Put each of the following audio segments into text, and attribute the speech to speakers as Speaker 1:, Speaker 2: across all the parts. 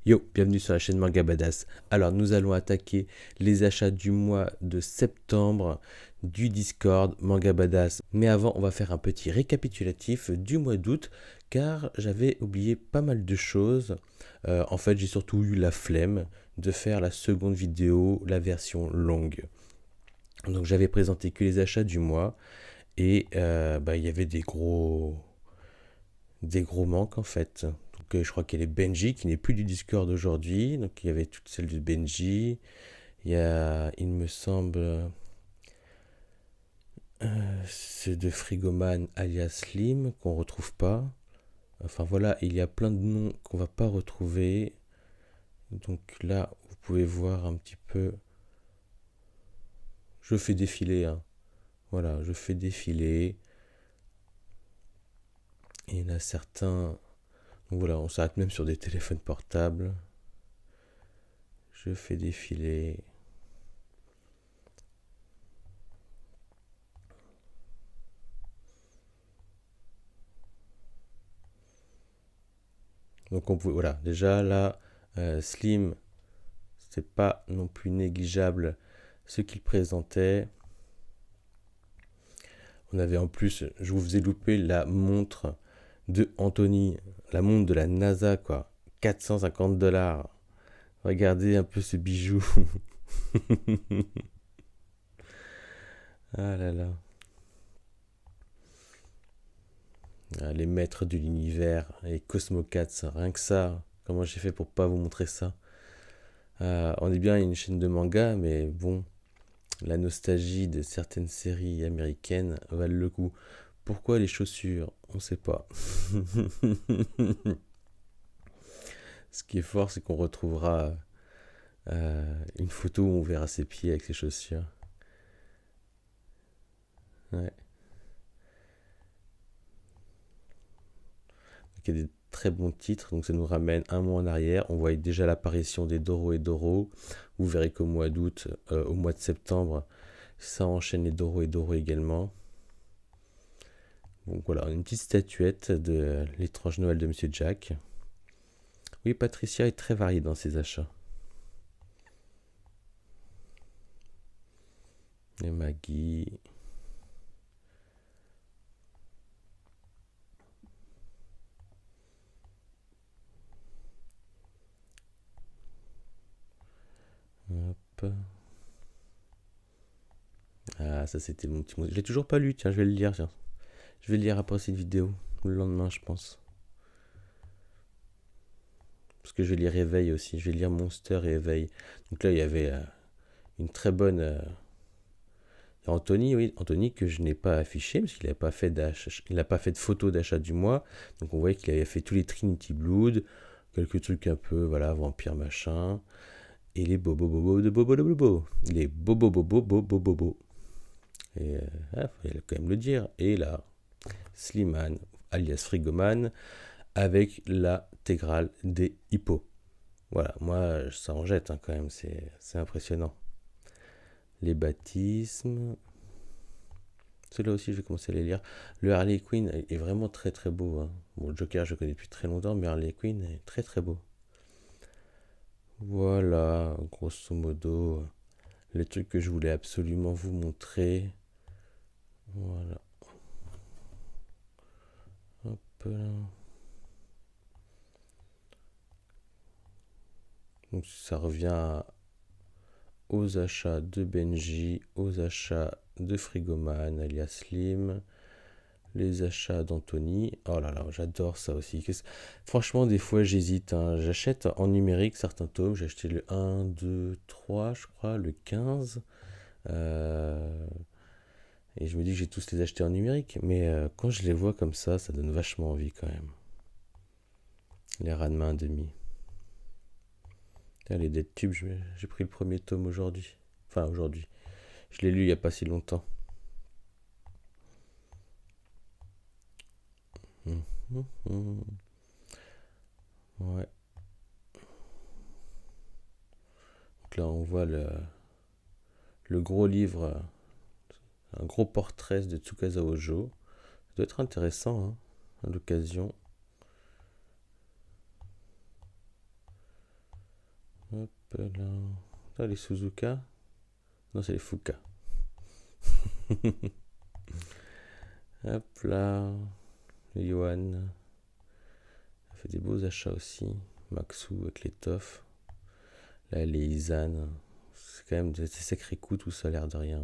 Speaker 1: Yo, bienvenue sur la chaîne Manga Badass. Alors, nous allons attaquer les achats du mois de septembre du Discord Manga Badass. Mais avant, on va faire un petit récapitulatif du mois d'août, car j'avais oublié pas mal de choses. En fait, j'ai surtout eu la flemme de faire la seconde vidéo, la version longue. Donc, j'avais présenté que les achats du mois, et il y avait des gros manques en fait. Donc je crois qu'il y a les Benji qui n'est plus du Discord aujourd'hui. Donc il y avait toutes celles de Benji. Il y a, il me semble, ceux de Frigoman alias Slim qu'on retrouve pas. Enfin voilà, il y a plein de noms qu'on va pas retrouver. Donc là, vous pouvez voir un petit peu. Je fais défiler, hein. Voilà, je fais défiler. Et il y en a certains. Donc voilà, on s'arrête même sur des téléphones portables. Je fais défiler. Donc on pouvait, voilà, déjà là, Slim, c'est pas non plus négligeable ce qu'il présentait. On avait en plus, je vous faisais louper la montre de Anthony, la montre de la NASA, quoi. 450 $. Regardez un peu ce bijou. Ah là là. Ah, les maîtres de l'univers, les Cosmocats, rien que ça. Comment j'ai fait pour pas vous montrer ça? On est bien une chaîne de manga, mais bon, la nostalgie de certaines séries américaines valent le coup. Pourquoi les chaussures? On ne sait pas. Ce qui est fort, c'est qu'on retrouvera une photo où on verra ses pieds avec ses chaussures. Ouais. Donc, il y a des très bons titres, donc ça nous ramène un mois en arrière. On voit déjà l'apparition des Doro et Doro. Vous verrez qu'au mois d'août, au mois de septembre, ça enchaîne les Doro et Doro également. Donc voilà, une petite statuette de l'étrange Noël de Monsieur Jack. Oui, Patricia est très variée dans ses achats. Et Maggie. Hop. Ah, ça c'était mon petit mot. Je l'ai toujours pas lu, tiens, je vais le lire. Tiens. Je vais le lire après cette vidéo, le lendemain, je pense. Parce que je vais lire Éveil aussi. Je vais lire Monster et Éveil. Donc là, il y avait une très bonne. Anthony, oui, Anthony que je n'ai pas affiché parce qu'il n'avait pas fait il n'a pas fait de photo d'achat du mois. Donc on voyait qu'il avait fait tous les Trinity Blood, quelques trucs un peu, voilà, vampire machin, et les bobo bobo de bobo de bobo, les bobo bobo bobo bobo. Et faut quand même le dire. Et là, Slimane, alias Frigoman, avec l'intégrale des hippos. Voilà, moi, ça en jette hein, quand même, c'est impressionnant. Les baptismes. Ceux-là aussi, je vais commencer à les lire. Le Harley Quinn est vraiment très très beau. Hein. Bon, le Joker, je connais depuis très longtemps, mais Harley Quinn est très très beau. Voilà, grosso modo, les trucs que je voulais absolument vous montrer. Voilà. Hop là. Donc ça revient aux achats de Benji, aux achats de Frigoman, alias Slim, les achats d'Anthony. Oh là là, j'adore ça aussi. Franchement, des fois, j'hésite, hein. J'achète en numérique certains tomes. J'ai acheté le 1, 2, 3, je crois, le 15. Et je me dis que j'ai tous les achetés en numérique. Mais quand je les vois comme ça donne vachement envie quand même. Les Ranma 1,5. Les Dead Tubes, j'ai pris le premier tome aujourd'hui. Enfin, aujourd'hui. Je l'ai lu il n'y a pas si longtemps. Ouais. Donc là, on voit le gros livre, un gros portrait de Tsukasa Ojo. Ça doit être intéressant, hein, à l'occasion. Hop là. Ah, les Suzuka. Non, c'est les Fuka. Hop là. Yohan. A fait des beaux achats aussi. Maxou avec les toffs. Là, les Izan. C'est quand même des sacrés coups, tout ça, l'air de rien.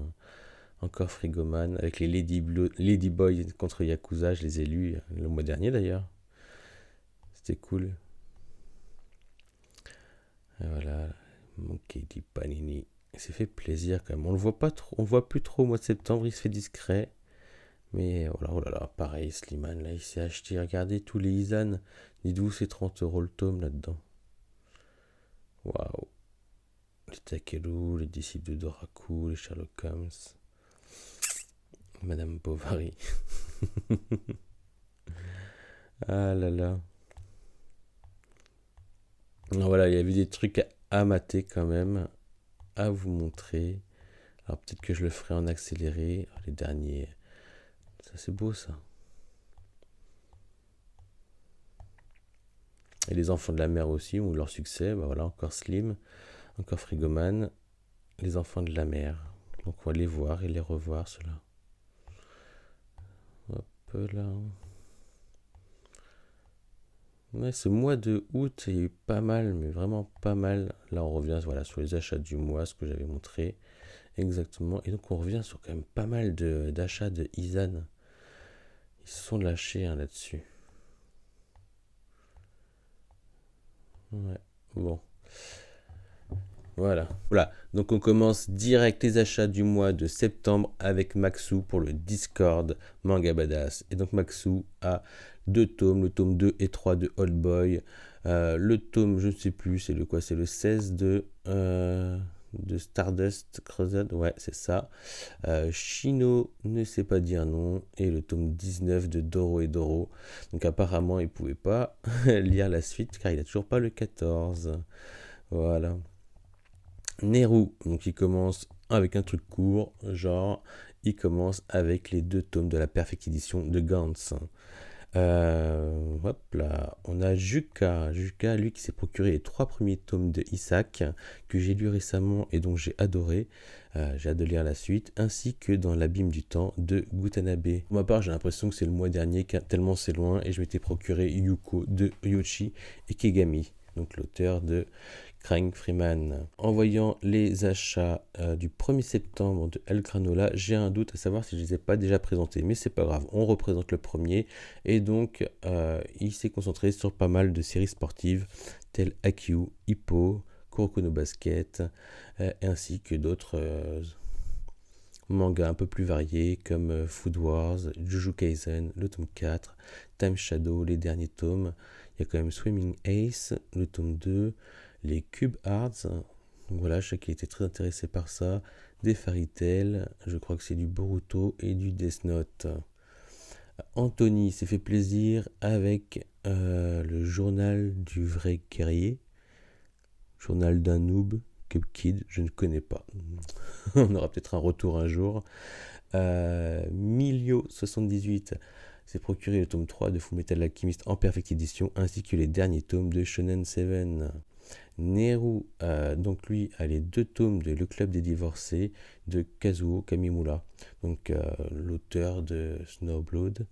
Speaker 1: Encore Frigoman. Avec les Lady Boy contre Yakuza, je les ai lus le mois dernier d'ailleurs. C'était cool. Et voilà. Monkey D. Panini. Il s'est fait plaisir quand même. On le voit pas trop, on le voit plus trop au mois de septembre, il se fait discret. Mais voilà, oh là là, pareil, Slimane, là, il s'est acheté, regardez tous les Izan. Dites-vous, c'est 30 € le tome là-dedans. Waouh. Les Takeru, les disciples de Doraku, les Sherlock Holmes, Madame Bovary. Ah là là. Alors voilà, il y avait des trucs à mater quand même, à vous montrer. Alors peut-être que je le ferai en accéléré. Les derniers, ça c'est beau ça. Et les enfants de la mer aussi, ou leur succès, bah voilà, encore Slim, encore Frigoman, les enfants de la mer. Donc on va les voir et les revoir ceux-là. Hop là. Ouais, ce mois de août, il y a eu pas mal, mais vraiment pas mal. Là, on revient voilà, sur les achats du mois, ce que j'avais montré exactement. Et donc, on revient sur quand même pas mal d'achats de Izan. Ils se sont lâchés hein, là-dessus. Ouais, bon. Voilà. Voilà. Donc, on commence direct les achats du mois de septembre avec Maxou pour le Discord Manga Badass. Et donc, Maxou a deux tomes, le tome 2 et 3 de Old Boy. Le tome, je ne sais plus, c'est le quoi? C'est le 16 de Stardust Crusade, ouais, c'est ça. Shino ne sait pas dire non. Et le tome 19 de Doro et Doro. Donc, apparemment, il ne pouvait pas lire la suite car il n'a toujours pas le 14. Voilà. Neru, donc il commence avec un truc court, genre il commence avec les deux tomes de la Perfect Edition de Gantz. Hop là, on a Juka, lui qui s'est procuré les 3 premiers tomes de Isaac que j'ai lu récemment et dont j'ai adoré. J'ai hâte de lire la suite, ainsi que dans l'abîme du temps de Gutanabe. Pour ma part, j'ai l'impression que c'est le mois dernier, tellement c'est loin, et je m'étais procuré Yuko de Yoshi Ikegami, donc l'auteur de Crying Freeman. En voyant les achats du 1er septembre de El Granola, j'ai un doute à savoir si je ne les ai pas déjà présentés, mais c'est pas grave, on représente le premier, et donc il s'est concentré sur pas mal de séries sportives telles Haikyuu, Hippo, Kuroko no Basket, ainsi que d'autres mangas un peu plus variés comme Food Wars, Jujutsu Kaisen, le tome 4, Time Shadow, les derniers tomes. Il y a quand même Swimming Ace, le tome 2, les Cube Arts. Donc voilà, je sais qu'il était très intéressé par ça. Des Fairy Tail, je crois que c'est du Boruto et du Death Note. Anthony s'est fait plaisir avec le journal du vrai guerrier, journal d'un noob, Cube Kid, je ne connais pas. On aura peut-être un retour un jour. Milio78 s'est procuré le tome 3 de Fullmetal Alchemist en Perfect Edition ainsi que les derniers tomes de Shonen 7. Neru, donc lui, a les 2 tomes de Le Club des Divorcés de Kazuo Kamimura, donc l'auteur de Snowblood.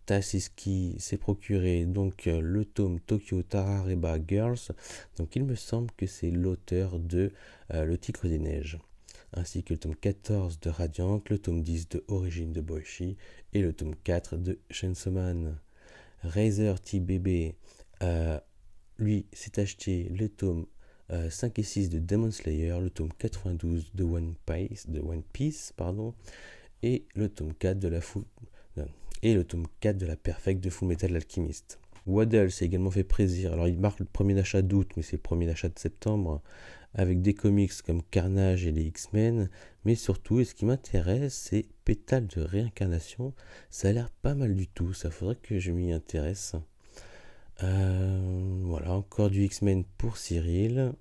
Speaker 1: Tasiski s'est procuré donc le tome Tokyo Tarareba Girls, donc il me semble que c'est l'auteur de Le Tigre des Neiges, ainsi que le tome 14 de Radiant, le tome 10 de Origine de Boichi et le tome 4 de Chainsaw Man. Razer TBB, lui s'est acheté le tome 5 et 6 de Demon Slayer, le tome 92 de One Piece, et le tome 4 de la Perfect de Fullmetal Alchemist. Waddle s'est également fait plaisir. Alors il marque le premier d'achat d'août, mais c'est le premier d'achat de septembre, avec des comics comme Carnage et les X-Men, mais surtout, et ce qui m'intéresse, c'est Pétale de réincarnation. Ça a l'air pas mal du tout, ça faudrait que je m'y intéresse. Voilà, encore du X-Men pour Cyril.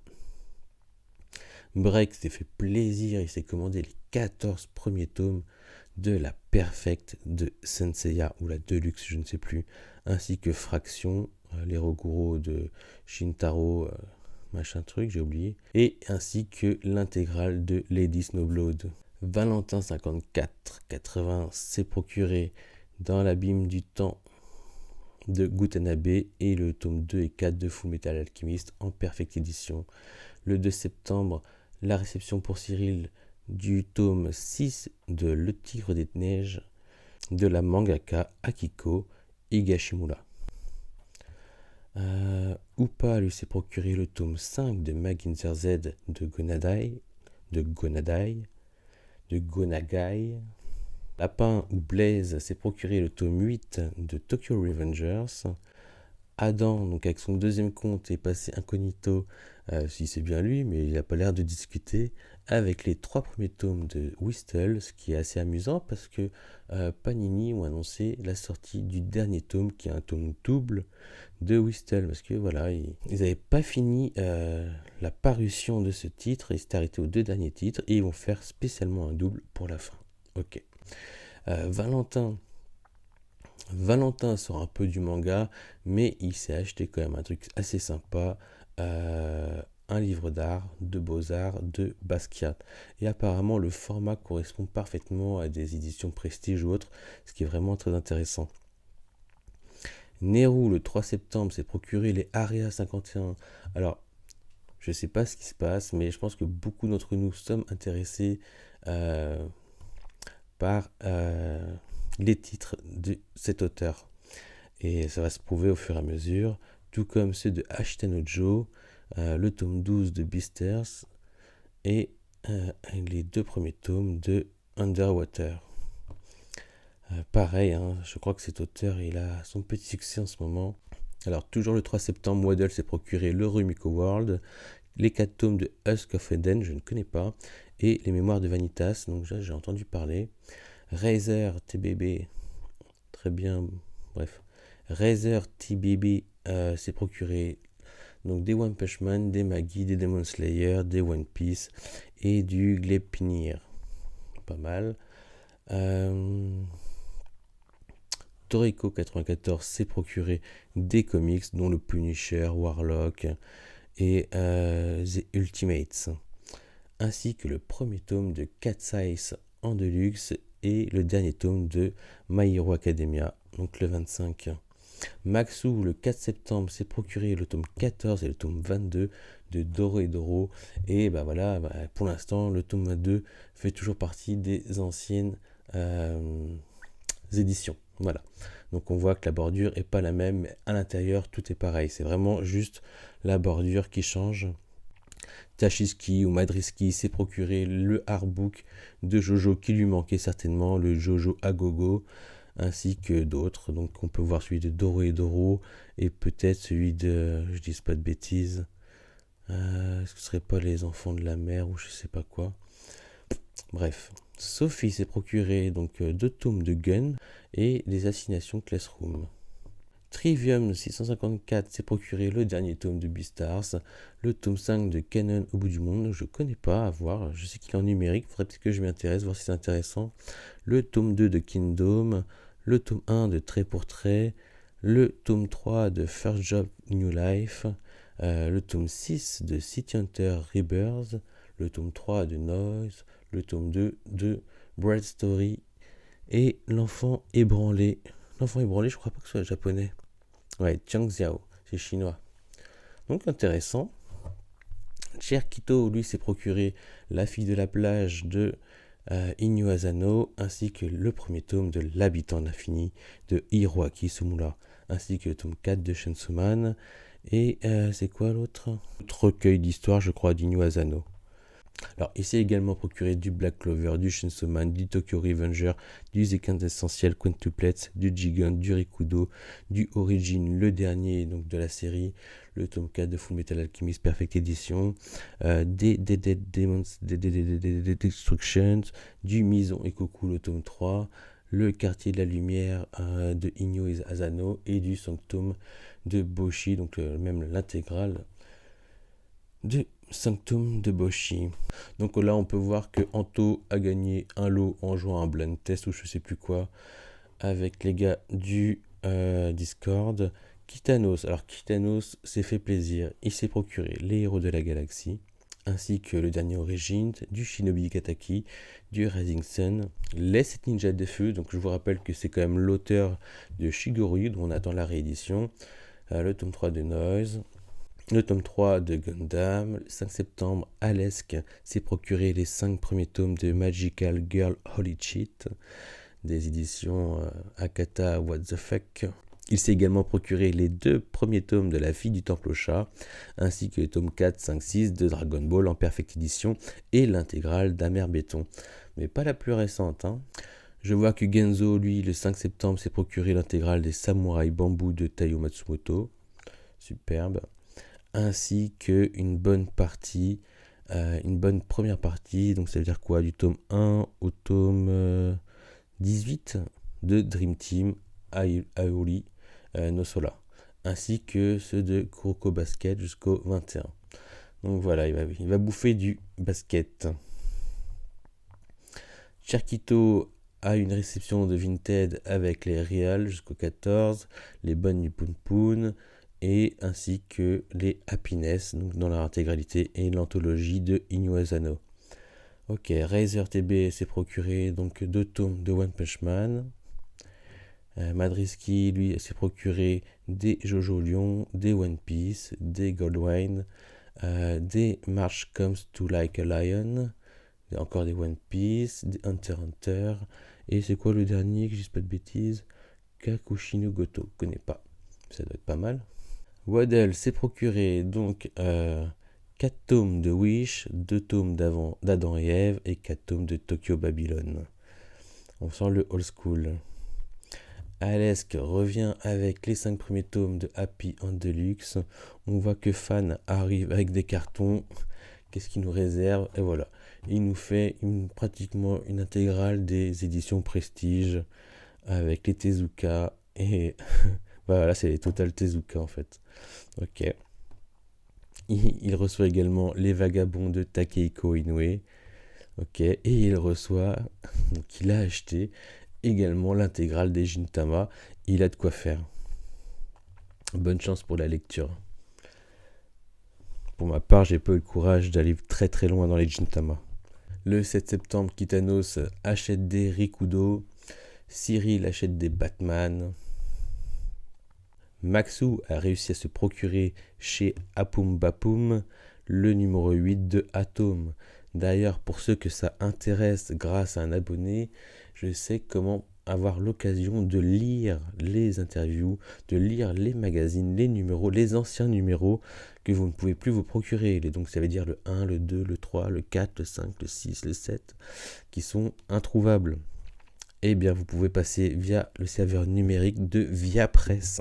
Speaker 1: Break s'est fait plaisir, il s'est commandé les 14 premiers tomes de la Perfect de Senseiya, ou la Deluxe, je ne sais plus, ainsi que Fraction, les Roguro de Shintaro machin truc, j'ai oublié. Et ainsi que l'intégrale de Lady Snowblood. Valentin 54-80 s'est procuré Dans l'abîme du temps de Gutanabe et le tome 2 et 4 de Fullmetal Alchemist en Perfect Edition. Le 2 septembre, la réception pour Cyril du tome 6 de Le Tigre des Neiges de la mangaka Akiko Higashimura. Upa lui s'est procuré le tome 5 de Maginzer Z de Gonagai. Lapin ou Blaze s'est procuré le tome 8 de Tokyo Revengers. Adam, donc avec son deuxième compte, est passé incognito, si c'est bien lui, mais il n'a pas l'air de discuter, avec les 3 premiers tomes de Whistle, ce qui est assez amusant parce que Panini ont annoncé la sortie du dernier tome, qui est un tome double de Whistle, parce que voilà, ils n'avaient pas fini la parution de ce titre, ils s'étaient arrêtés aux 2 derniers titres, et ils vont faire spécialement un double pour la fin. Ok. Valentin sort un peu du manga, mais il s'est acheté quand même un truc assez sympa, un livre d'art, de beaux-arts, de Basquiat. Et apparemment, le format correspond parfaitement à des éditions Prestige ou autres, ce qui est vraiment très intéressant. Nehru, le 3 septembre, s'est procuré les Area 51. Alors, je ne sais pas ce qui se passe, mais je pense que beaucoup d'entre nous sommes intéressés par les titres de cet auteur. Et ça va se prouver au fur et à mesure, tout comme ceux de Ashitano Joe, le tome 12 de Beasters et les 2 premiers tomes de Underwater. Pareil, hein, je crois que cet auteur, il a son petit succès en ce moment. Alors, toujours le 3 septembre, Waddle s'est procuré le Rumiko World, les 4 tomes de Husk of Eden, je ne connais pas, et les Mémoires de Vanitas, donc j'ai entendu parler. Razer TBB, très bien, bref. Razer TBB s'est procuré donc des One Punch Man, des Magi, des Demon Slayer, des One Piece et du Glepnir. Pas mal. Toriko 94 s'est procuré des comics dont le Punisher, Warlock et The Ultimates, ainsi que le premier tome de Cat's Eyes en deluxe et le dernier tome de My Hero Academia, donc le 25. Maxou, le 4 septembre, s'est procuré le tome 14 et le tome 22 de Doro et Doro. Et bah voilà, pour l'instant, le tome 22 fait toujours partie des anciennes éditions. Voilà. Donc on voit que la bordure n'est pas la même, mais à l'intérieur, tout est pareil. C'est vraiment juste la bordure qui change. Tashiski ou Madriski s'est procuré le artbook de Jojo qui lui manquait certainement, le Jojo Agogo, ainsi que d'autres. Donc on peut voir celui de Doro et Doro et peut-être celui de, je dis pas de bêtises, est-ce que ce serait pas les enfants de la mer ou je sais pas quoi. Bref, Sophie s'est procuré donc 2 tomes de Gun et des assignations Classroom. Trivium 654 s'est procuré le dernier tome de Beastars, le tome 5 de Canon au bout du monde, je connais pas, à voir, je sais qu'il est en numérique, il faudrait peut-être que je m'y intéresse, voir si c'est intéressant, le tome 2 de Kingdom, le tome 1 de Trait pour Trait, le tome 3 de First Job New Life, le tome 6 de City Hunter Rebirth, le tome 3 de Noise, le tome 2 de Bread Story et L'Enfant ébranlé. L'Enfant ébranlé, je crois pas que ce soit japonais. Ouais, Jiang Xiao, c'est chinois. Donc intéressant. Cherkito, lui, s'est procuré La fille de la plage de Inyo Asano, ainsi que le premier tome de L'habitant de l'infini de Hiroaki Sumura, ainsi que le tome 4 de Chainsaw Man. Et c'est quoi l'autre? Autre recueil d'histoire, je crois, d'Inyo Asano. Alors, il s'est également procuré du Black Clover, du Chainsaw Man, du Tokyo Revenger, du The Quintessential Quintuplets, du Jigen, du Rikudo, du Origin, le dernier donc de la série, le tome 4 de Fullmetal Alchemist Perfect Edition, des Demons, des Destructions, du Mison et Koku, le tome 3, le Quartier de la Lumière de Inyo Asano et du Sanctum de Boshi, donc même l'intégrale de Sanctum de Boshi. Donc là on peut voir que Anto a gagné un lot en jouant un blind test ou je sais plus quoi avec les gars du Discord, Kitanos. Alors Kitanos s'est fait plaisir. Il s'est procuré les héros de la galaxie, ainsi que le dernier Origin, du Shinobi Gataki, du Rising Sun, les 7 ninjas de feu. Donc je vous rappelle que c'est quand même l'auteur de Shigoru, dont on attend la réédition. Le tome 3 de Noise, le tome 3 de Gundam. Le 5 septembre, Alesk s'est procuré les 5 premiers tomes de Magical Girl Holy Cheat, des éditions Akata What the Fuck. Il s'est également procuré les 2 premiers tomes de La Fille du Temple au Chat, ainsi que les tomes 4, 5, 6 de Dragon Ball en Perfect Edition et l'intégrale d'Amer Béton. Mais pas la plus récente. Je vois que Genzo, lui, le 5 septembre, s'est procuré l'intégrale des Samouraïs Bambou de Taiyo Matsumoto. Superbe. Ainsi qu'une bonne partie, une bonne première partie, donc ça veut dire quoi, du tome 1 au tome 18 de Dream Team Aoi no Sola, ainsi que ceux de Kuroko Basket jusqu'au 21. Donc voilà, il va bouffer du basket. Cherkito a une réception de Vinted avec les Real jusqu'au 14, les bonnes Nippon Poon, et ainsi que les Happiness, donc dans leur intégralité, et l'anthologie de Inuyasano. Ok, Razer TB s'est procuré donc 2 tomes de One Punch Man. Madriski, lui, s'est procuré des Jojo Lion, des One Piece, des Goldwine, des March Comes to Like a Lion, encore des One Piece, des Hunter x Hunter, et c'est quoi le dernier, que je dise pas de bêtises, Kakushino Goto, je connais pas, ça doit être pas mal. Waddell s'est procuré donc 4 tomes de Wish, 2 tomes d'Adam et Ève et 4 tomes de Tokyo Babylon. On sent le old school. Alesk revient avec les 5 premiers tomes de Happy en Deluxe. On voit que Fan arrive avec des cartons. Qu'est-ce qu'il nous réserve? Et voilà. Il nous fait pratiquement une intégrale des éditions Prestige avec les Tezuka. Et voilà, c'est les Total Tezuka en fait. Ok. Il reçoit également Les Vagabonds de Takehiko Inoue. Ok. Et il reçoit, donc il a acheté également l'intégrale des Gintama. Il a de quoi faire. Bonne chance pour la lecture. Pour ma part, j'ai pas eu le courage d'aller très très loin dans les Gintama. Le 7 septembre, Kitanos achète des Rikudo. Cyril achète des Batman. Maxou a réussi à se procurer chez Apum Bapum le numéro 8 de Atom. D'ailleurs, pour ceux que ça intéresse, grâce à un abonné, je sais comment avoir l'occasion de lire les interviews, de lire les magazines, les numéros, les anciens numéros que vous ne pouvez plus vous procurer. Donc ça veut dire le 1, le 2, le 3, le 4, le 5, le 6, le 7, qui sont introuvables. Eh bien, vous pouvez passer via le serveur numérique de ViaPress.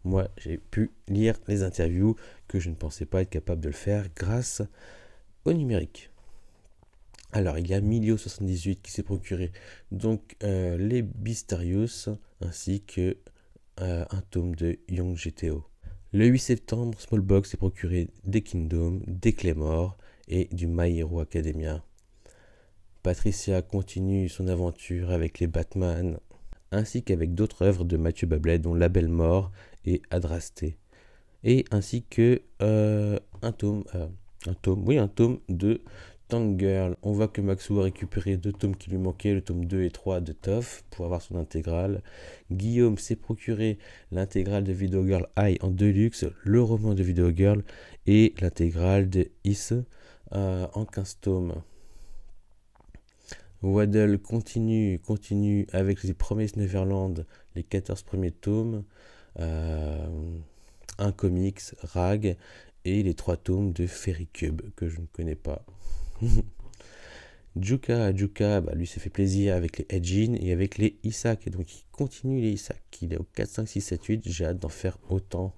Speaker 1: Moi, j'ai pu lire les interviews que je ne pensais pas être capable de le faire grâce au numérique. Alors, il y a Milio78 qui s'est procuré donc les Beastarius ainsi que un tome de Young GTO. Le 8 septembre, Smallbox s'est procuré des Kingdom, des Claymore et du My Hero Academia. Patricia continue son aventure avec les Batman, ainsi qu'avec d'autres œuvres de Mathieu Bablet, dont La Belle Mort et Adrasté. Et ainsi que un tome de Tank Girl. On voit que Maxou a récupéré 2 tomes qui lui manquaient, le tome 2 et 3 de Toff, pour avoir son intégrale. Guillaume s'est procuré l'intégrale de Video Girl High en Deluxe, le roman de Video Girl et l'intégrale de Is en 15 tomes. Waddle continue avec les Promises Neverland, les 14 premiers tomes, un comics, Rag, et les 3 tomes de Fairy Cube, que je ne connais pas. Juka, lui s'est fait plaisir avec les Edgin et avec les Isaac, et donc il continue les Isaac, il est au 4, 5, 6, 7, 8, j'ai hâte d'en faire autant.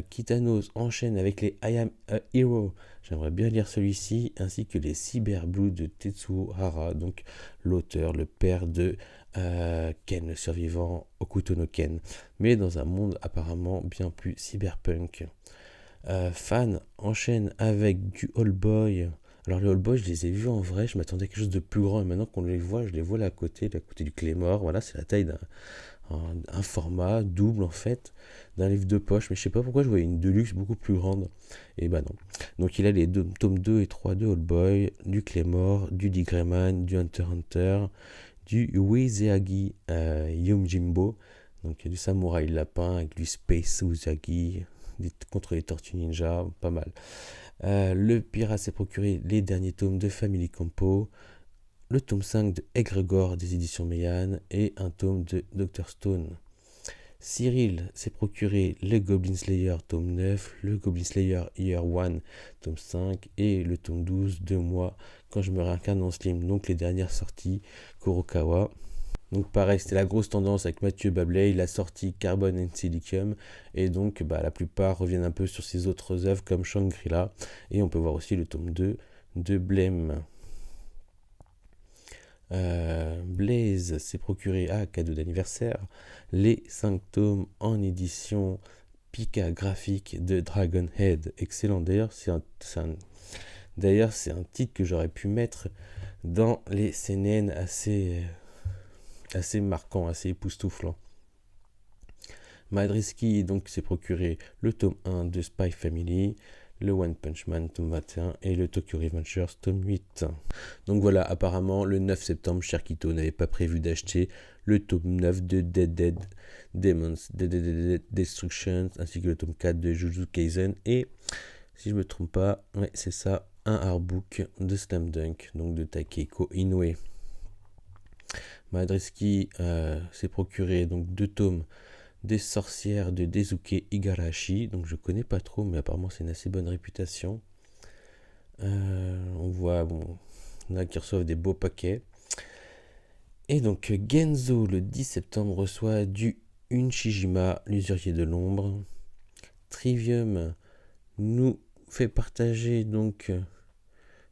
Speaker 1: Kitanos enchaîne avec les I Am a Hero, j'aimerais bien lire celui-ci, ainsi que les Cyber Blue de Tetsuo Hara, donc l'auteur, le père de Ken, le survivant Hokuto no Ken, mais dans un monde apparemment bien plus cyberpunk. Fan enchaîne avec du All Boy. Alors les All Boy, je les ai vus en vrai, je m'attendais à quelque chose de plus grand, et maintenant qu'on les voit, je les vois là à côté du Claymore, voilà, c'est la taille un format double en fait d'un livre de poche, mais je sais pas pourquoi je voyais une Deluxe beaucoup plus grande. Et bah non. Donc il a les tomes 2 et 3 de Old Boy, du Claymore, du Dick Grayman, du Hunter x Hunter, du Uesugi Yojimbo, donc il y a du samouraï lapin avec du Space Uzagi contre les tortues ninja, pas mal. Le pirate s'est procuré les derniers tomes de Family Compo, le tome 5 de Egregore des éditions Meian et un tome de Dr Stone. Cyril s'est procuré le Goblin Slayer tome 9, le Goblin Slayer Year 1 tome 5 et le tome 12 de moi quand je me réincarne en Slim, donc les dernières sorties Kurokawa. Donc pareil, c'était la grosse tendance avec Mathieu Bablé, il a sorti Carbon and Silicium, et donc la plupart reviennent un peu sur ses autres œuvres comme Shangri-La, et on peut voir aussi le tome 2 de Blême. Blaze s'est procuré à cadeau d'anniversaire les 5 tomes en édition Pika graphique de Dragonhead. Excellent, d'ailleurs c'est un titre que j'aurais pu mettre dans les CNN assez marquant, assez époustouflant. Madriski donc s'est procuré le tome 1 de Spy Family, le One Punch Man tome 21 et le Tokyo Revengers tome 8. Donc voilà, apparemment le 9 septembre, Cherkito n'avait pas prévu d'acheter le tome 9 de Dead Demons, Dead Destruction, ainsi que le tome 4 de Jujutsu Kaisen et, si je me trompe pas, ouais c'est ça, un artbook de Slam Dunk, donc de Takehiko Inoue. Madriski s'est procuré donc 2 tomes des sorcières de Desuke Igarashi, donc je connais pas trop, mais apparemment c'est une assez bonne réputation. On voit, on a qui reçoivent des beaux paquets. Et donc Genzo, le 10 septembre, reçoit du Unshijima, l'usurier de l'ombre. Trivium nous fait partager, donc,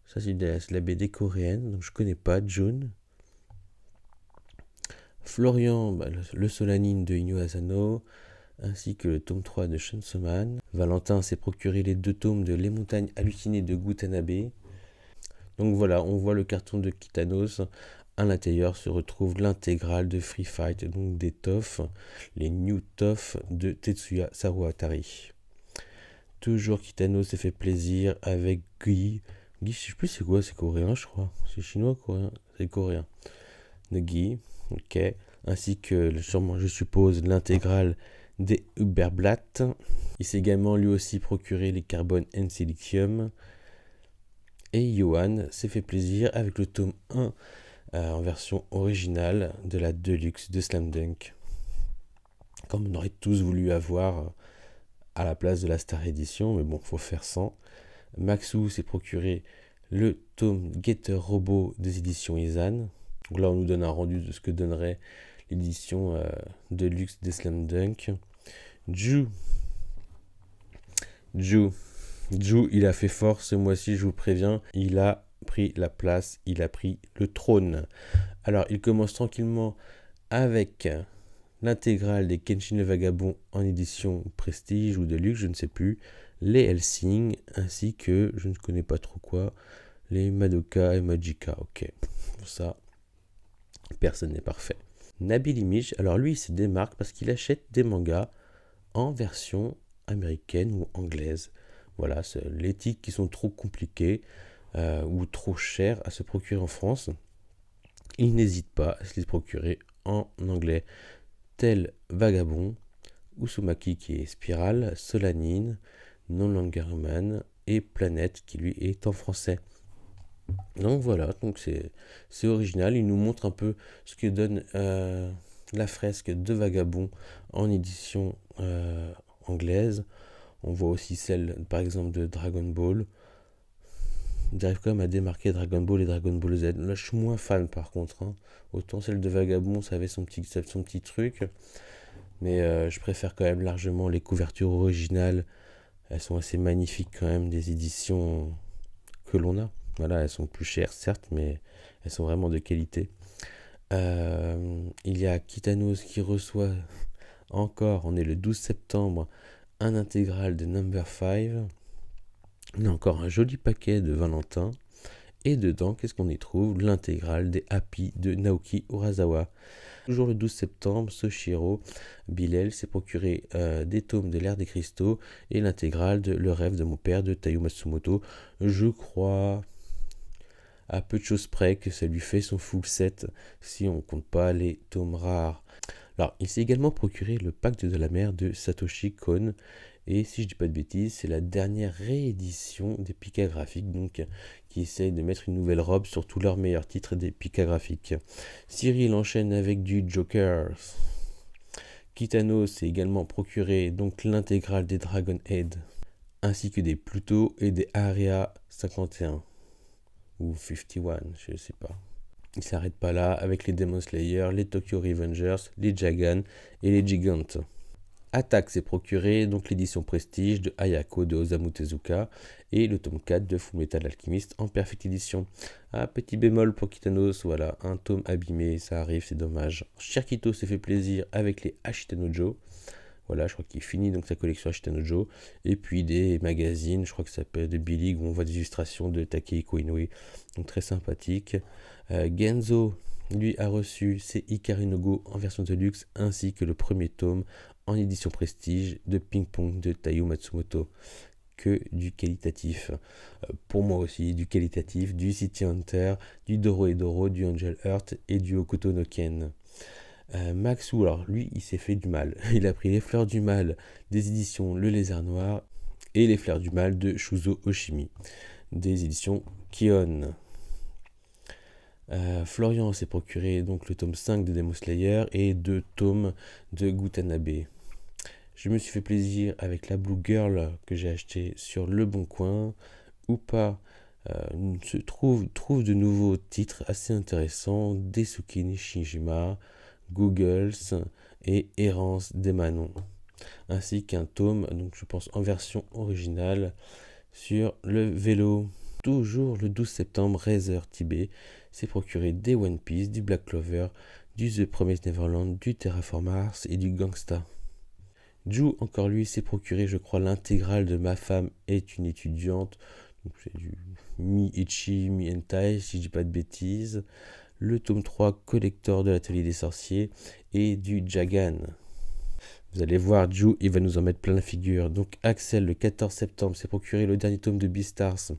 Speaker 1: ça c'est la BD coréenne, donc je connais pas, June. Florian, le Solanine de Inu Asano, ainsi que le tome 3 de Chainsaw Man. Valentin s'est procuré les 2 tomes de Les Montagnes Hallucinées de Gutanabe. Donc voilà, on voit le carton de Kitanos. À l'intérieur se retrouve l'intégrale de Free Fight, donc des TOF, les New TOF de Tetsuya Saruhatari. Toujours Kitano s'est fait plaisir avec Guy. Guy, je sais plus c'est quoi, c'est coréen je crois. C'est chinois, coréen, c'est coréen. De Guy, ok. Ainsi que sûrement, je suppose, l'intégrale des Uberblatt. Il s'est également lui aussi procuré les Carbon and Silicium. Et Johan s'est fait plaisir avec le tome 1 en version originale de la Deluxe de Slam Dunk. Comme on aurait tous voulu avoir à la place de la Star Edition, mais bon, faut faire sans. Maxou s'est procuré le tome Getter Robot des éditions Izan. Donc là, on nous donne un rendu de ce que donnerait l'édition Deluxe des Slam Dunk. Ju, il a fait fort ce mois-ci, je vous préviens. Il a pris la place, il a pris le trône. Alors, il commence tranquillement avec l'intégrale des Kenshin le Vagabond en édition Prestige ou Deluxe, je ne sais plus, les Helsing, ainsi que, je ne connais pas trop quoi, les Madoka et Majika. Ok, pour ça, personne n'est parfait. Nabil Image, alors lui, il se démarque parce qu'il achète des mangas en version américaine ou anglaise. Voilà, c'est les titres qui sont trop compliqués ou trop chers à se procurer en France. Il n'hésite pas à se les procurer en anglais, tel Vagabond, Uzumaki qui est Spirale, Solanine, Non Longer Man et Planète qui lui est en français. Donc voilà, donc c'est original, il nous montre un peu ce que donne la fresque de Vagabond en édition anglaise. On voit aussi celle par exemple de Dragon Ball. Il arrive quand même à démarquer Dragon Ball et Dragon Ball Z. Là je suis moins fan par contre, hein. Autant celle de Vagabond, ça avait son petit truc. Mais je préfère quand même largement les couvertures originales. Elles sont assez magnifiques quand même des éditions que l'on a. Voilà, elles sont plus chères certes, mais elles sont vraiment de qualité. Il y a Kitanos qui reçoit encore, on est le 12 septembre, un intégral de Number 5. On a encore un joli paquet de Valentin. Et dedans, qu'est-ce qu'on y trouve? L'intégrale des Happy de Naoki Urasawa. Toujours le 12 septembre, Soshiro Bilel s'est procuré des tomes de l'ère des cristaux et l'intégrale de Le rêve de mon père de Taiyo Matsumoto. Je crois à peu de choses près que ça lui fait son full set si on compte pas les tomes rares. Alors, il s'est également procuré le Pacte de la mer de Satoshi Kon. Et si je dis pas de bêtises, c'est la dernière réédition des Pika graphiques, donc qui essaye de mettre une nouvelle robe sur tous leurs meilleurs titres des Pika graphiques. Cyril enchaîne avec du Joker. Kitano s'est également procuré donc l'intégrale des Dragon Head, ainsi que des Pluto et des Area 51 ou 51, je sais pas. Il s'arrête pas là avec les Demon Slayer, les Tokyo Revengers, les Jagan et les Gigantes. Attack s'est procuré donc l'édition Prestige de Ayako de Osamu Tezuka et le tome 4 de Fullmetal Alchemist en Perfect Edition. Ah, petit bémol pour Kitanos, voilà, un tome abîmé, ça arrive, c'est dommage. Shirkito s'est fait plaisir avec les Ashitanojo. Voilà, je crois qu'il finit donc sa collection Ashitanojo. Et puis des magazines, je crois que ça s'appelle de Billy, où on voit des illustrations de Takehiko Inoue. Donc très sympathique. Genzo, lui, a reçu ses Ikari no Go en version de luxe, ainsi que le premier tome en édition prestige de Ping Pong de Taiyo Matsumoto. Que du qualitatif. Pour moi aussi, du qualitatif, du City Hunter, du Doro et Doro, du Angel Heart et du Hokuto no Ken. Maxou, alors lui, il s'est fait du mal. Il a pris les fleurs du mal des éditions Le Lézard Noir et les fleurs du mal de Shuzo Oshimi, des éditions Kion. Florian s'est procuré donc le tome 5 de Demon Slayer et 2 tomes de Gutanabe. Je me suis fait plaisir avec la Blue Girl que j'ai acheté sur Le Bon Coin. Upa se trouve de nouveaux titres assez intéressants, Desuki Nishijima, Googles et Errance des Manons, ainsi qu'un tome, donc je pense en version originale, sur le vélo. Toujours le 12 septembre, Razer Tibet s'est procuré des One Piece, du Black Clover, du The Promised Neverland, du Terraform Mars et du Gangsta. Ju, encore lui, s'est procuré, je crois, l'intégrale de Ma femme est une étudiante. Donc c'est du mi-ecchi, mi-hentai, si je dis pas de bêtises. Le tome 3 collector de l'atelier des sorciers et du Jagan. Vous allez voir, Ju, il va nous en mettre plein la figure. Donc Axel, le 14 septembre, s'est procuré le dernier tome de Beastars.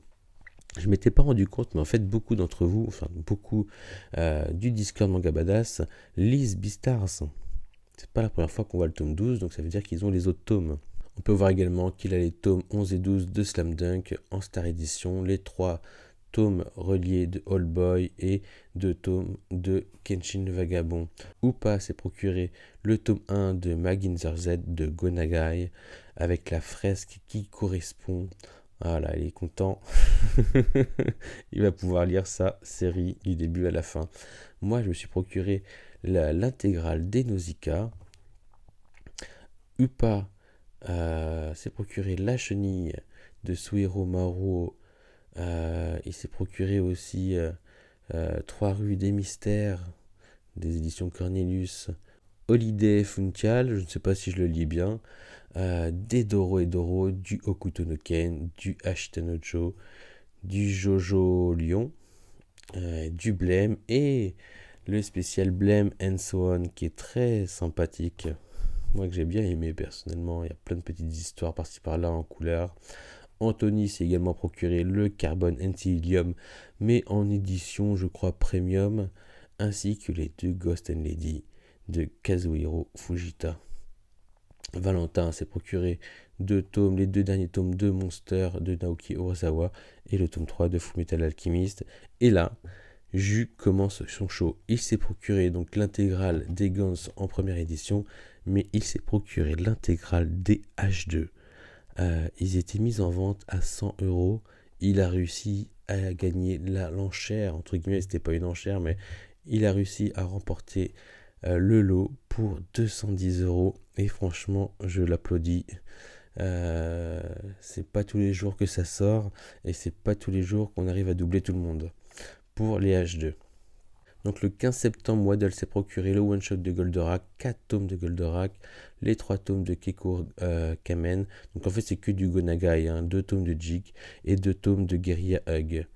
Speaker 1: Je m'étais pas rendu compte, mais en fait, beaucoup d'entre vous, enfin beaucoup du Discord Manga Badass, lisent Beastars. C'est pas la première fois qu'on voit le tome 12, donc ça veut dire qu'ils ont les autres tomes. On peut voir également qu'il a les tomes 11 et 12 de Slam Dunk en Star Edition, les 3 tomes reliés de All Boy et 2 tomes de Kenshin le Vagabond. Upa s'est procuré le tome 1 de Maginzer Z de Gonagai avec la fresque qui correspond. Voilà, il est content. Il va pouvoir lire sa série du début à la fin. Moi, je me suis procuré l'intégrale des Nausicaa. Upa s'est procuré La Chenille de Suiro Maruo. Il s'est procuré aussi 3 rues des mystères des éditions Cornelius. Holiday Funtial, je ne sais pas si je le lis bien. Des Doro et Doro, du Hokuto no Ken, du Ashitanojo, du Jojo Lion, du Blême et le spécial Blême and So On qui est très sympathique. Moi que j'ai bien aimé personnellement, il y a plein de petites histoires par-ci par-là en couleur. Anthony s'est également procuré le Carbon Anti-Helium, mais en édition, je crois, premium, ainsi que les 2 Ghost and Lady de Kazuhiro Fujita. Valentin s'est procuré 2 tomes, les 2 derniers tomes de Monster de Naoki Urasawa et le tome 3 de Fullmetal Alchemist. Et là, Ju commence son show. Il s'est procuré donc l'intégrale des Guns en première édition, mais il s'est procuré l'intégrale des H2. Ils étaient mis en vente à 100 €. Il a réussi à gagner l'enchère, entre guillemets, c'était pas une enchère, mais il a réussi à remporter le lot pour 210 €. Et franchement, je l'applaudis. C'est pas tous les jours que ça sort, et c'est pas tous les jours qu'on arrive à doubler tout le monde pour les H2. Donc le 15 septembre, Waddle s'est procuré le one-shot de Goldorak, 4 tomes de Goldorak, les 3 tomes de Keiko Kamen. Donc en fait c'est que du Gonagai, 2 tomes de Jig et 2 tomes de Guerilla Hug.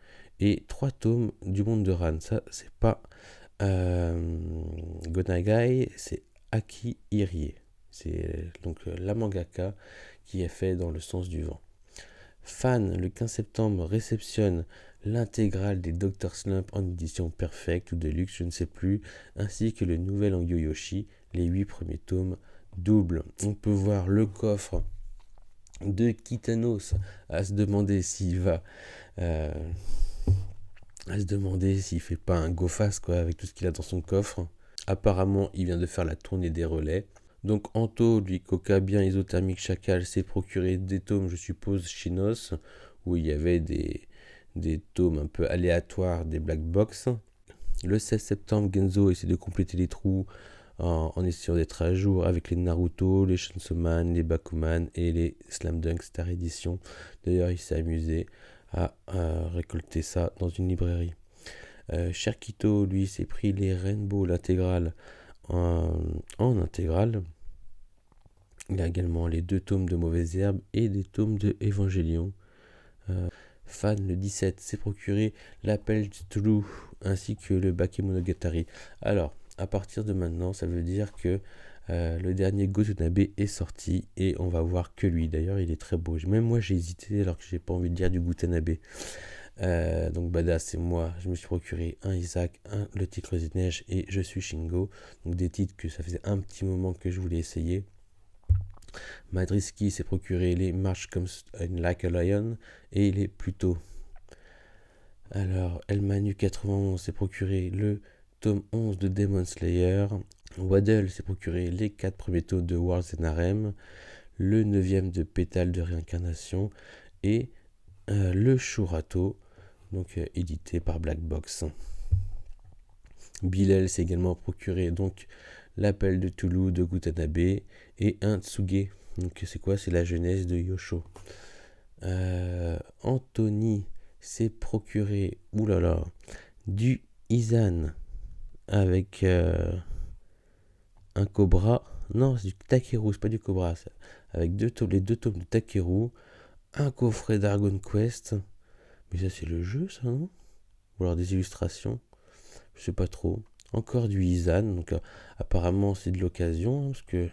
Speaker 1: et 3 tomes du monde de Ran. Ça, c'est pas Gonagai, c'est Aki Irie. C'est donc la mangaka qui est fait dans le sens du vent. Fan, le 15 septembre, réceptionne l'intégrale des Dr. Slump en édition perfecte ou de luxe, je ne sais plus, ainsi que le nouvel en Yoyoshi, les 8 premiers tomes doubles. On peut voir le coffre de Kitanos à se demander s'il va à se demander s'il fait pas un go fast quoi avec tout ce qu'il a dans son coffre. Apparemment, il vient de faire la tournée des relais. Donc Anto, lui, coca bien isothermique chacal, s'est procuré des tomes, je suppose, Chinos, où il y avait des tomes un peu aléatoires, des black box. Le 16 septembre, Genzo essaie de compléter les trous en essayant d'être à jour avec les Naruto, les Chainsaw Man, les Bakuman et les Slam Dunk Star Edition. D'ailleurs, il s'est amusé à récolter ça dans une librairie. Cherkito, lui, s'est pris les Rainbow, l'intégrale, en intégrale. Il a également les 2 tomes de Mauvaises Herbes et des tomes de Evangelion. Fan, le 17, s'est procuré l'Appel du Toulouse ainsi que le Bakemonogatari. Alors, à partir de maintenant, ça veut dire que le dernier Gotonabe est sorti et on va voir que lui. D'ailleurs, il est très beau. Même moi, j'ai hésité alors que j'ai pas envie de lire du Gutanabe. Donc badass, c'est moi. Je me suis procuré un Isaac, le titre des neiges et Je suis Shingo. Donc des titres que ça faisait un petit moment que je voulais essayer. Madriski s'est procuré les March Comes Like a Lion et les Pluto. Alors, Elmanu 91 s'est procuré le tome 11 de Demon Slayer. Waddle s'est procuré les 4 premiers tomes de Wars and Harem, le 9e de Pétale de Réincarnation et le Shurato, donc édité par Black Box. Bilal s'est également procuré donc l'Appel de Toulouse de Gutanabe et un Tsuge. Donc c'est quoi? C'est la jeunesse de Yosho. Anthony s'est procuré du Izan avec un Cobra. Non, c'est du Takeru, c'est pas du Cobra. Ça. Avec les 2 tomes de Takeru, un coffret d'Argon Quest. Mais ça, c'est le jeu, ça, non? Ou alors des illustrations. Je sais pas trop. Encore du Izan. Donc, apparemment, c'est de l'occasion. Parce que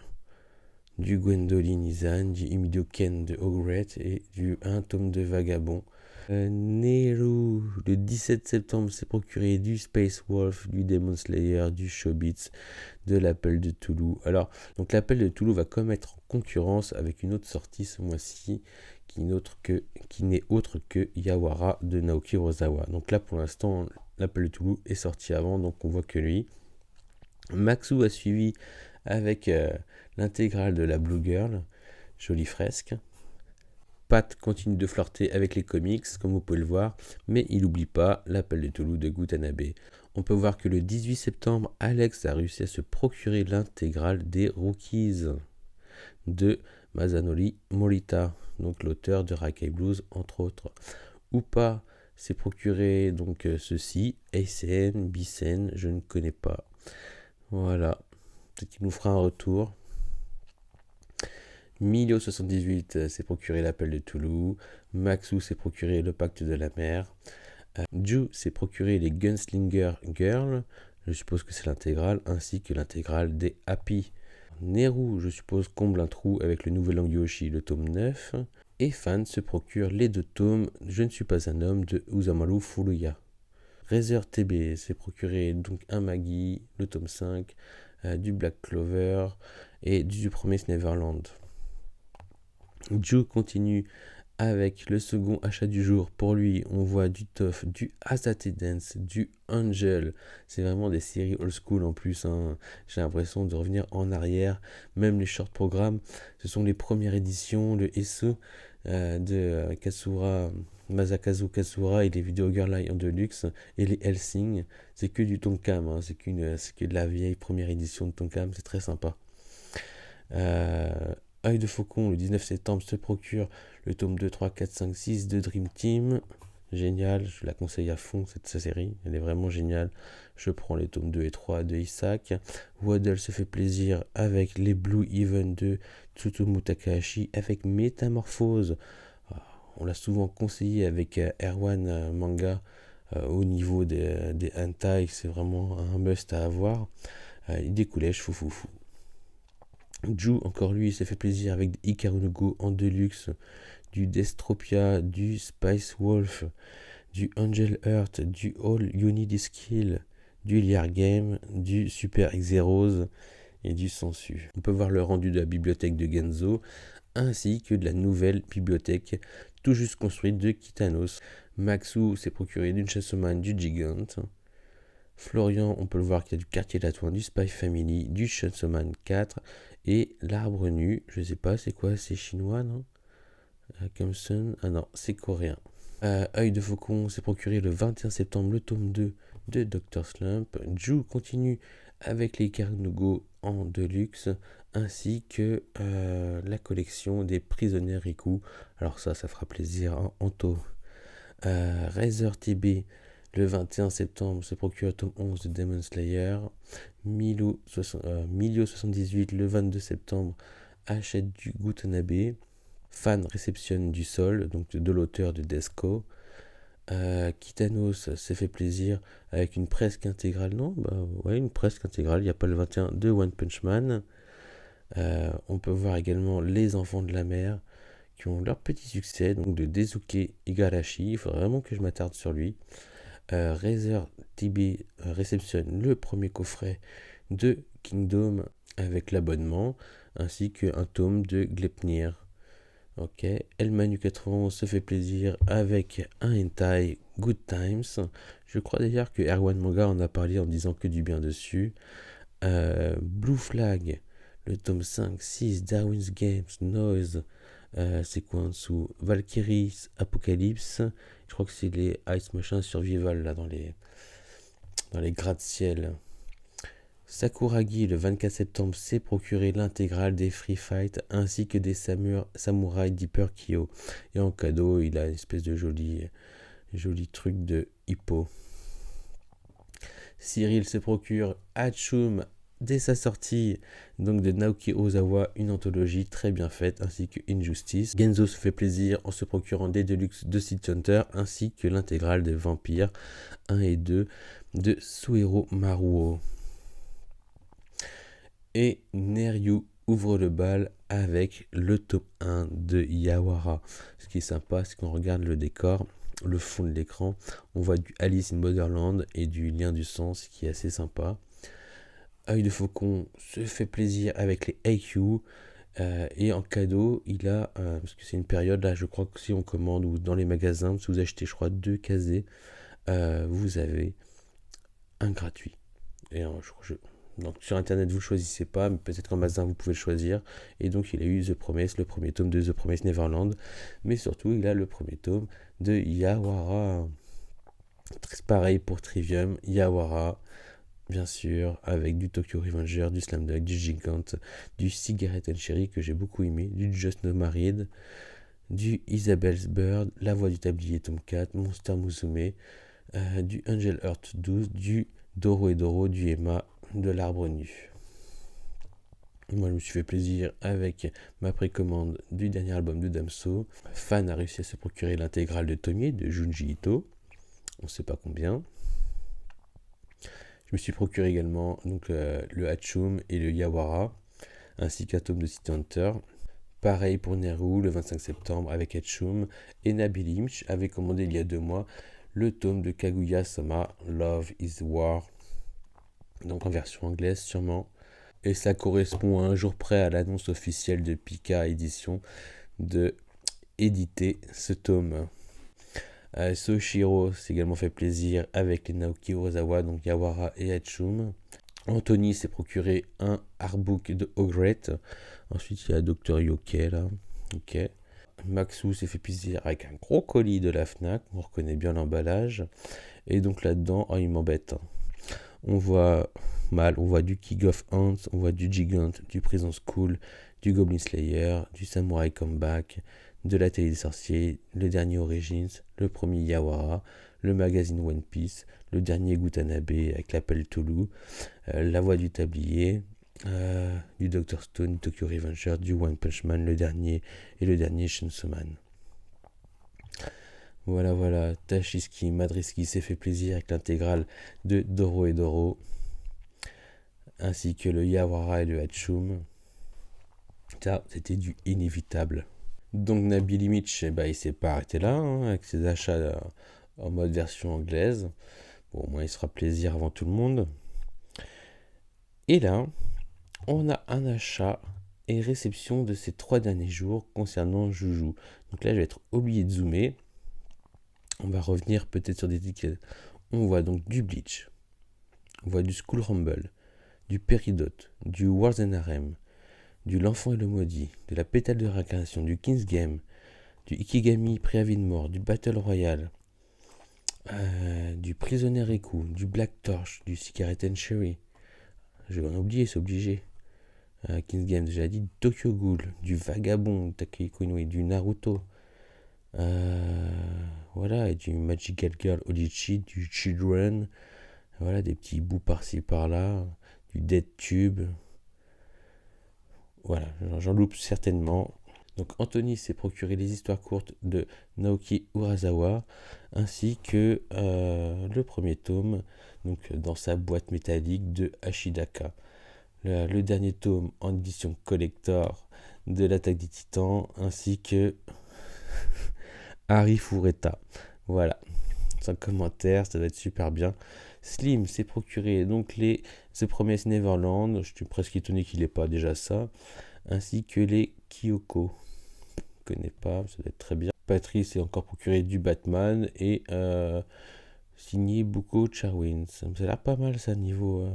Speaker 1: du Gwendoline Izan, du Imidio Ken de Ogret et du 1 tome de Vagabond. Nero, le 17 septembre, s'est procuré du Space Wolf, du Demon Slayer, du Shobits, de l'Appel de Toulouse. Alors, donc l'Appel de Toulouse va quand même être en concurrence avec une autre sortie ce mois-ci, qui n'est autre que Yawara de Naoki Urasawa. Donc là, pour l'instant, l'Appel de Toulouse est sorti avant, donc on voit que lui. Maxou a suivi avec l'intégrale de la Blue Girl, jolie fresque. Pat continue de flirter avec les comics, comme vous pouvez le voir, mais il n'oublie pas l'Appel de Toulouse de Gutanabe. On peut voir que le 18 septembre, Alex a réussi à se procurer l'intégrale des Rookies de Masanori Morita, donc l'auteur de Rakai Blues, entre autres. Upa s'est procuré donc ceci, ACN, Bisen, je ne connais pas. Voilà, peut-être qu'il nous fera un retour. Milio78 s'est procuré l'Appel de Toulouse. Maxou s'est procuré le Pacte de la mer. Ju s'est procuré les Gunslinger Girls. Je suppose que c'est l'intégrale, ainsi que l'intégrale des Happy. Neru, je suppose, comble un trou avec le nouvel Yoshi, le tome 9. Et Fan se procure les 2 tomes Je ne suis pas un homme de Uzamaru Furuya. Razer TB s'est procuré donc un Magi, le tome 5, du Black Clover et du Promise Neverland. Joe continue avec le second achat du jour. Pour lui, on voit du Tough, du Asate Dance, du Angel. C'est vraiment des séries old school en plus. Hein. J'ai l'impression de revenir en arrière. Même les short programmes, ce sont les premières éditions, le SE de Katsura, Masakazu Katsura et les Video Girl Line en Deluxe et les Helsing. C'est que du Tonkam. Hein. C'est que de la vieille première édition de Tonkam. C'est très sympa. Œil de Faucon, le 19 septembre, se procure le tome 2, 3, 4, 5, 6 de Dream Team. Génial, je la conseille à fond, cette série. Elle est vraiment géniale. Je prends les tomes 2 et 3 de Isaac. Waddle se fait plaisir avec les Blue Even de Tsutomu Takahashi, avec Métamorphose. On l'a souvent conseillé avec Erwan Manga au niveau des hentai, c'est vraiment un must à avoir. Des coulèches, fou fou fou. Ju, encore lui, il s'est fait plaisir avec des Hikaru no Go en deluxe, du Destropia, du Spice Wolf, du Angel Heart, du All Unity Skill, du Liar Game, du Super Xeros et du Sensu. On peut voir le rendu de la bibliothèque de Genzo, ainsi que de la nouvelle bibliothèque tout juste construite de Kitanos. Maxou s'est procuré d'une Chassoman, du Gigant. Florian, on peut le voir qu'il y a du Quartier Latouin, du Spy Family, du Chainsaw Man 4 et l'Arbre Nu. Je sais pas, c'est quoi? C'est chinois, non? Kamsun, ah non, c'est coréen. Œil de Faucon s'est procuré le 21 septembre le tome 2 de Dr. Slump. Ju continue avec les Carnugo en deluxe, ainsi que la collection des prisonniers Riku. Alors ça fera plaisir en Anto. Razor TB le 21 septembre se procure le tome 11 de Demon Slayer. Milio 78 le 22 septembre achète du Gutanabe. Fan réceptionne du Sol, donc de l'auteur de Desco. Kitanos s'est fait plaisir avec une presque intégrale, non? Bah ouais, une presque intégrale, il n'y a pas le 21 de One Punch Man. On peut voir également Les Enfants de la Mer qui ont leur petit succès, donc de Desuke Igarashi. Il faudrait vraiment que je m'attarde sur lui. Razer TB réceptionne le premier coffret de Kingdom avec l'abonnement, ainsi qu'un tome de Gleipnir. Ok, Elmanu 91 se fait plaisir avec un hentai Good Times. Je crois d'ailleurs que Erwan Manga en a parlé en disant que du bien dessus. Blue Flag, le tome 5, 6, Darwin's Games, Noise, c'est quoi en dessous? Valkyrie, Apocalypse. Je crois que c'est les Ice Machine Survival là dans les gratte-ciel. Sakuragi, le 24 septembre, s'est procuré l'intégrale des Free Fight ainsi que des Samurai Deeper Kyo. Et en cadeau, il a une espèce de joli truc de hippo. Cyril se procure Hatsum dès sa sortie, donc de Naoki Ozawa, une anthologie très bien faite, ainsi que Injustice. Genzo se fait plaisir en se procurant des Deluxe de City Hunter, ainsi que l'intégrale de Vampire 1 et 2 de Suero Maruo. Et Neryu ouvre le bal avec le top 1 de Yawara. Ce qui est sympa, c'est qu'on regarde le décor, le fond de l'écran, on voit du Alice in Borderland et du Lien du sang, ce qui est assez sympa. Œil de Faucon se fait plaisir avec les AQ. Et en cadeau, il a, parce que c'est une période là, je crois que si on commande ou dans les magasins, si vous achetez, je crois, 2 casés, vous avez un gratuit. Et donc sur internet vous choisissez pas, mais peut-être qu'en magasin vous pouvez le choisir. Et donc il a eu The Promise, le premier tome de The Promise Neverland, mais surtout il a le premier tome de Yawara. Pareil pour Trivium, Yawara, bien sûr, avec du Tokyo Revenger, du Slam Dunk, du Gigant, du Cigarette and Cherry que j'ai beaucoup aimé, du Just No Married, du Isabelle's Bird, La Voix du Tablier tome 4, Monster Musume, du Angel Heart 12, du Doro et Doro, du Emma, de l'Arbre Nu. Moi, je me suis fait plaisir avec ma précommande du dernier album de Damso. Fan a réussi à se procurer l'intégrale de Tomie de Junji Ito. On ne sait pas combien. Je me suis procuré également donc, le Hatsum et le Yawara, ainsi qu'un tome de City Hunter. Pareil pour Neru le 25 septembre avec Hatsum. Et Nabil Imch avait commandé il y a 2 mois le tome de Kaguya-sama, Love is War. Donc en version anglaise sûrement. Et ça correspond à un jour près à l'annonce officielle de Pika Édition de éditer ce tome. Soshiro s'est également fait plaisir avec les Naoki Urasawa, donc Yawara et Hatsum. Anthony s'est procuré un artbook de Ogret. Ensuite il y a Dr Yoke là. Ok. Maxou s'est fait plaisir avec un gros colis de la Fnac. On reconnaît bien l'emballage. Et donc là-dedans, il m'embête. On voit du King of Ants, on voit du Gigant, du Prison School, du Goblin Slayer, du Samurai Comeback, de la Télé des Sorciers, le dernier Origins, le premier Yawara, le magazine One Piece, le dernier Gutanabe avec l'appel Toulouse, La Voix du Tablier, du Dr. Stone, du Tokyo Revenger, du One Punch Man, le dernier Chainsaw Man. Voilà, voilà, Tashiski Madriski s'est fait plaisir avec l'intégrale de Doro et Doro, ainsi que le Yawara et le Hachoum. Ça, c'était du inévitable. Donc Nabil Imich, il s'est pas arrêté là, hein, avec ses achats en mode version anglaise. Bon, au moins il se fera plaisir avant tout le monde. Et là, on a un achat et réception de ces 3 derniers jours concernant Joujou. Donc là, je vais être obligé de zoomer. On va revenir peut-être sur des étiquettes. On voit donc du Bleach, on voit du School Rumble, du Peridot, du Wars and Harem, du L'Enfant et le Maudit, de la Pétale de réincarnation, du King's Game, du Ikigami Préavis de mort, du Battle Royale, du Prisonnier Riku, du Black Torch, du Cigarette and Sherry. Je vais en oublier, c'est obligé. King's Game, déjà dit, Tokyo Ghoul, du Vagabond, Takehiko Inoue, du Naruto. Voilà, et du Magical Girl Odichi, du Children. Voilà, des petits bouts par-ci par-là, du Dead Tube. Voilà, j'en loupe certainement. Donc Anthony s'est procuré les histoires courtes de Naoki Urasawa, ainsi que le premier tome, donc dans sa boîte métallique de Ashidaka. Le dernier tome en édition collector de l'Attaque des Titans, ainsi que Harry Fureta. Voilà, sans commentaire, ça va être super bien. Slim s'est procuré donc les The Promised Neverland, je suis presque étonné qu'il n'ait pas déjà ça, ainsi que les Kyoko. Je ne connais pas, ça doit être très bien. Patrice s'est encore procuré du Batman et signé Buko Charwin. Ça a l'air pas mal ça niveau.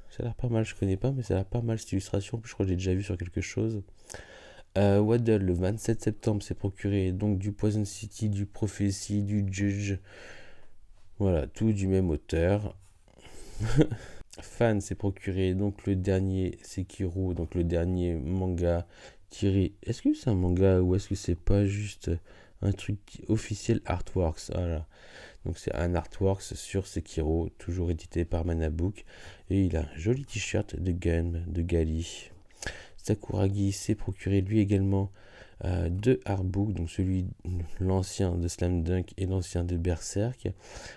Speaker 1: Ça a l'air pas mal, je connais pas, mais ça a l'air pas mal cette illustration. Je crois que j'ai déjà vu sur quelque chose. Waddle, le 27 septembre, s'est procuré donc du Poison City, du Prophecy, du Judge. Voilà, tout du même auteur. Fan s'est procuré donc le dernier Sekiro, donc le dernier manga tiré. Est-ce que c'est un manga ou est-ce que c'est pas juste un truc officiel Artworks? Voilà. Donc c'est un Artworks sur Sekiro, toujours édité par Manabook. Et il a un joli t-shirt de Gun, de Gali. Sakuragi s'est procuré lui également deux artbooks, donc l'ancien de Slam Dunk et l'ancien de Berserk.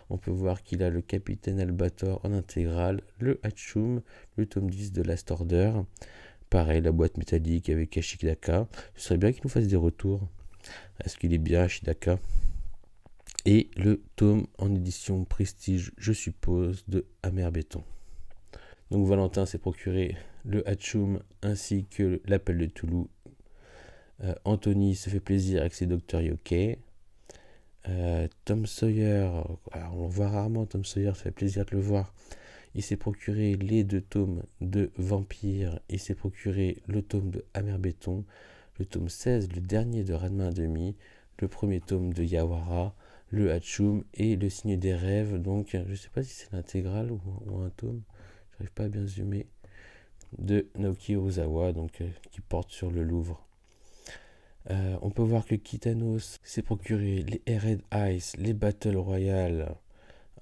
Speaker 1: On peut voir qu'il a le Capitaine Albator en intégrale, le Hachoum, le tome 10 de Last Order. Pareil, la boîte métallique avec Ashidaka. Ce serait bien qu'il nous fasse des retours. Est-ce qu'il est bien Ashidaka? Et le tome en édition Prestige, je suppose, de Amer Béton. Donc Valentin s'est procuré le Hachoum ainsi que l'appel de Toulouse. Anthony se fait plaisir avec ses Dr Yokai. Tom Sawyer, alors on le voit rarement Tom Sawyer, ça fait plaisir de le voir. Il s'est procuré les 2 tomes de Vampire, il s'est procuré le tome de Amer Béton, le tome 16, le dernier de Ranma 1,5, le premier tome de Yawara, le Hachoum et le Signe des Rêves. Donc je sais pas si c'est l'intégrale ou un tome, j'arrive pas à bien zoomer, de Naoki Urasawa, donc qui porte sur le Louvre. On peut voir que Kitanos s'est procuré les Red Ice, les Battle Royale,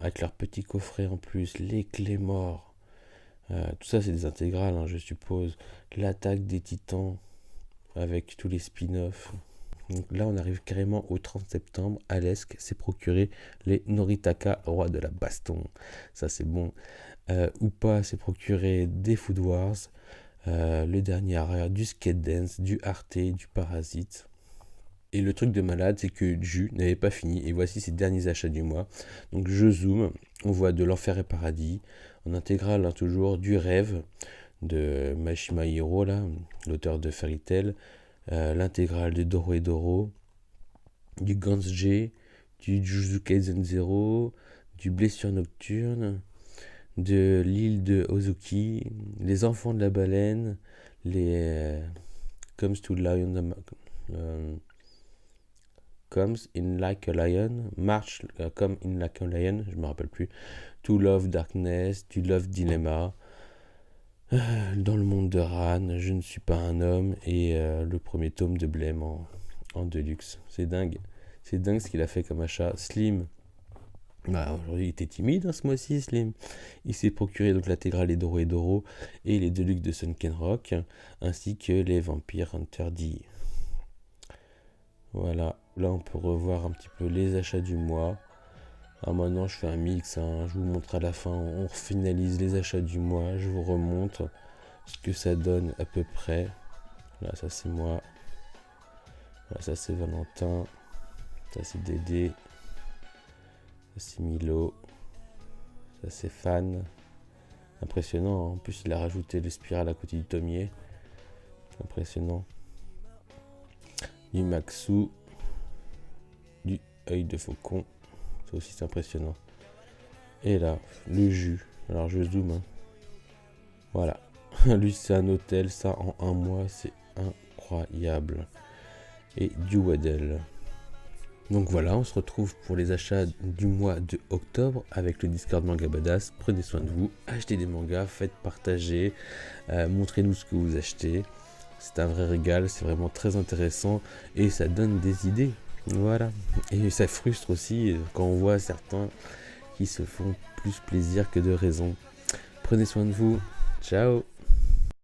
Speaker 1: avec leur petit coffret en plus, les clés morts. Tout ça, c'est des intégrales, hein, je suppose. L'attaque des titans, avec tous les spin-offs. Donc là, on arrive carrément au 30 septembre. Alesk s'est procuré les Noritaka, roi de la baston. Ça, c'est bon. Upa s'est procuré des Food Wars. Le dernier arrière, du Skate Dance, du Arte, du Parasite. Et le truc de malade, c'est que Ju n'avait pas fini. Et voici ses derniers achats du mois. Donc je zoome, on voit de l'Enfer et Paradis. En intégrale, hein, toujours du Rêve de Mashima Hiro, là, l'auteur de Fairy Tail. L'intégrale de Doro et Doro. Du Gans G, du Jujutsu Kaisen Zero, du Blessure Nocturne, de l'île de Ozuki, les Enfants de la Baleine, les Comes to Lion, Comes in Like a Lion, March Come in Like a Lion, je me rappelle plus, To Love Darkness, To Love Dilemma, Dans le monde de Ran, Je ne suis pas un homme, et le premier tome de Blême en deluxe. C'est dingue ce qu'il a fait comme achat. Slim, aujourd'hui il était timide ce mois-ci, Slim. Il s'est procuré donc l'intégrale des Doro et Doro et les Deluxe de Sunken Rock, ainsi que les Vampire Hunter D. Voilà, là on peut revoir un petit peu les achats du mois. Alors maintenant je fais un mix, hein. Je vous montre à la fin, on finalise les achats du mois, je vous remonte ce que ça donne à peu près. Là ça c'est moi, là ça c'est Valentin, ça c'est Dédé, ça c'est Milo, ça c'est Fan. Impressionnant, hein. En plus il a rajouté les spirales à côté du Tomier. Impressionnant. Du Maxou, du œil de faucon, ça aussi c'est impressionnant. Et là, le jus, alors je zoome, hein. Voilà, lui c'est un hôtel, ça en un mois c'est incroyable. Et du Waddell. Donc voilà, on se retrouve pour les achats du mois de octobre avec le Discord Manga Badass. Prenez soin de vous, achetez des mangas, faites partager, montrez-nous ce que vous achetez. C'est un vrai régal, c'est vraiment très intéressant et ça donne des idées. Voilà, et ça frustre aussi quand on voit certains qui se font plus plaisir que de raison. Prenez soin de vous, ciao.